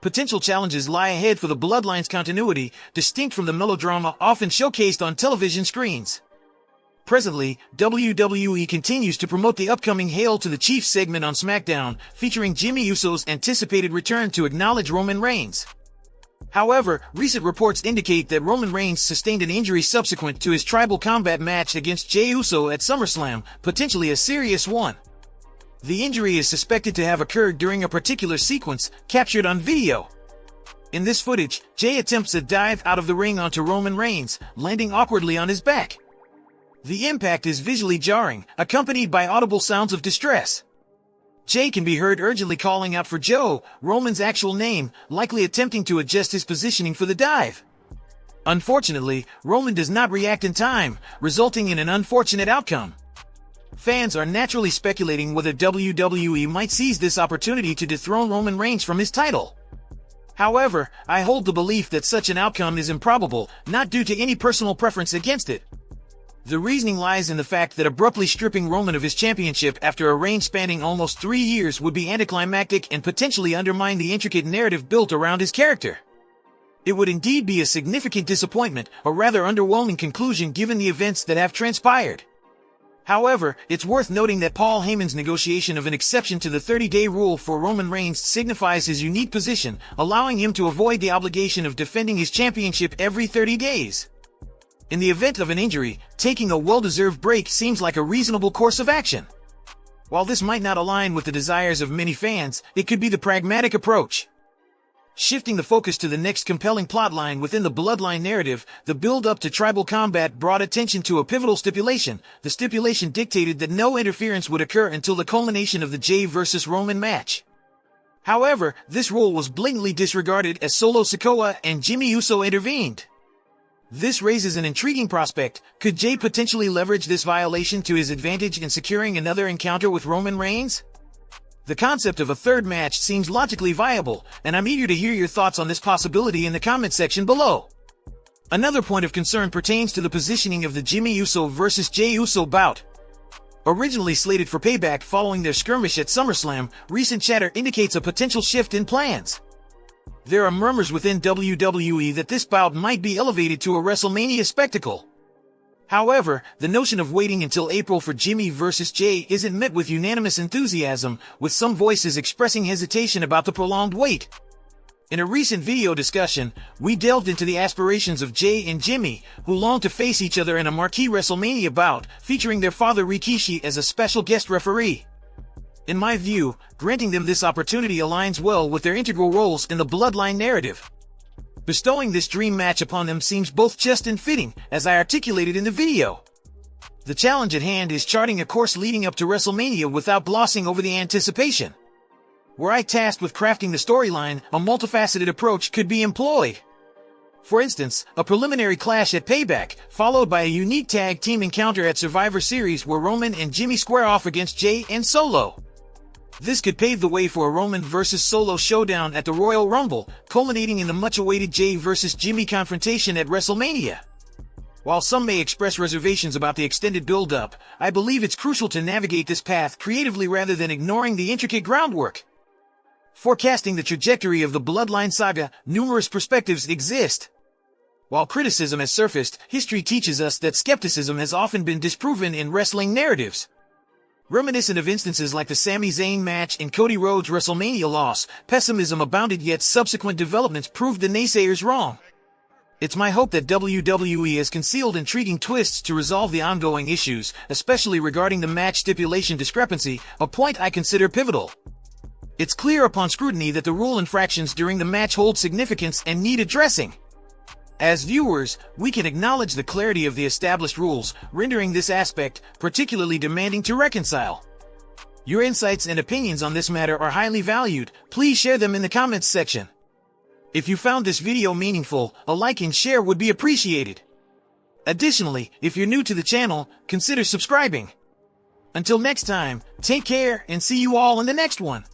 Potential challenges lie ahead for the Bloodline's continuity, distinct from the melodrama often showcased on television screens. Presently, WWE continues to promote the upcoming Hail to the Chief segment on SmackDown, featuring Jimmy Uso's anticipated return to acknowledge Roman Reigns. However, recent reports indicate that Roman Reigns sustained an injury subsequent to his tribal combat match against Jey Uso at SummerSlam, potentially a serious one. The injury is suspected to have occurred during a particular sequence captured on video. In this footage, Jey attempts a dive out of the ring onto Roman Reigns, landing awkwardly on his back. The impact is visually jarring, accompanied by audible sounds of distress. Jey can be heard urgently calling out for Joe, Roman's actual name, likely attempting to adjust his positioning for the dive. Unfortunately, Roman does not react in time, resulting in an unfortunate outcome. Fans are naturally speculating whether WWE might seize this opportunity to dethrone Roman Reigns from his title. However, I hold the belief that such an outcome is improbable, not due to any personal preference against it. The reasoning lies in the fact that abruptly stripping Roman of his championship after a reign spanning almost 3 years would be anticlimactic and potentially undermine the intricate narrative built around his character. It would indeed be a significant disappointment, or rather underwhelming conclusion given the events that have transpired. However, it's worth noting that Paul Heyman's negotiation of an exception to the 30-day rule for Roman Reigns signifies his unique position, allowing him to avoid the obligation of defending his championship every 30 days. In the event of an injury, taking a well-deserved break seems like a reasonable course of action. While this might not align with the desires of many fans, it could be the pragmatic approach. Shifting the focus to the next compelling plotline within the Bloodline narrative, the build-up to tribal combat brought attention to a pivotal stipulation. The stipulation dictated that no interference would occur until the culmination of the Jey vs. Roman match. However, this rule was blatantly disregarded as Solo Sikoa and Jimmy Uso intervened. This raises an intriguing prospect. Could Jey potentially leverage this violation to his advantage in securing another encounter with Roman Reigns? The concept of a third match seems logically viable, and I'm eager to hear your thoughts on this possibility in the comment section below. Another point of concern pertains to the positioning of the Jimmy Uso vs. Jey Uso bout. Originally slated for Payback following their skirmish at SummerSlam, recent chatter indicates a potential shift in plans. There are murmurs within WWE that this bout might be elevated to a WrestleMania spectacle. However, the notion of waiting until April for Jimmy vs. Jey isn't met with unanimous enthusiasm, with some voices expressing hesitation about the prolonged wait. In a recent video discussion, we delved into the aspirations of Jey and Jimmy, who long to face each other in a marquee WrestleMania bout, featuring their father Rikishi as a special guest referee. In my view, granting them this opportunity aligns well with their integral roles in the Bloodline narrative. Bestowing this dream match upon them seems both just and fitting, as I articulated in the video. The challenge at hand is charting a course leading up to WrestleMania without glossing over the anticipation. Were I tasked with crafting the storyline, a multifaceted approach could be employed. For instance, a preliminary clash at Payback, followed by a unique tag team encounter at Survivor Series where Roman and Jimmy square off against Jey and Solo. This could pave the way for a Roman vs. Solo showdown at the Royal Rumble, culminating in the much-awaited Jey vs. Jimmy confrontation at WrestleMania. While some may express reservations about the extended build-up, I believe it's crucial to navigate this path creatively rather than ignoring the intricate groundwork. Forecasting the trajectory of the Bloodline saga, numerous perspectives exist. While criticism has surfaced, history teaches us that skepticism has often been disproven in wrestling narratives. Reminiscent of instances like the Sami Zayn match and Cody Rhodes' WrestleMania loss, pessimism abounded, yet subsequent developments proved the naysayers wrong. It's my hope that WWE has concealed intriguing twists to resolve the ongoing issues, especially regarding the match stipulation discrepancy, a point I consider pivotal. It's clear upon scrutiny that the rule infractions during the match hold significance and need addressing. As viewers, we can acknowledge the clarity of the established rules, rendering this aspect particularly demanding to reconcile. Your insights and opinions on this matter are highly valued. Please share them in the comments section. If you found this video meaningful, a like and share would be appreciated. Additionally, if you're new to the channel, consider subscribing. Until next time, take care and see you all in the next one.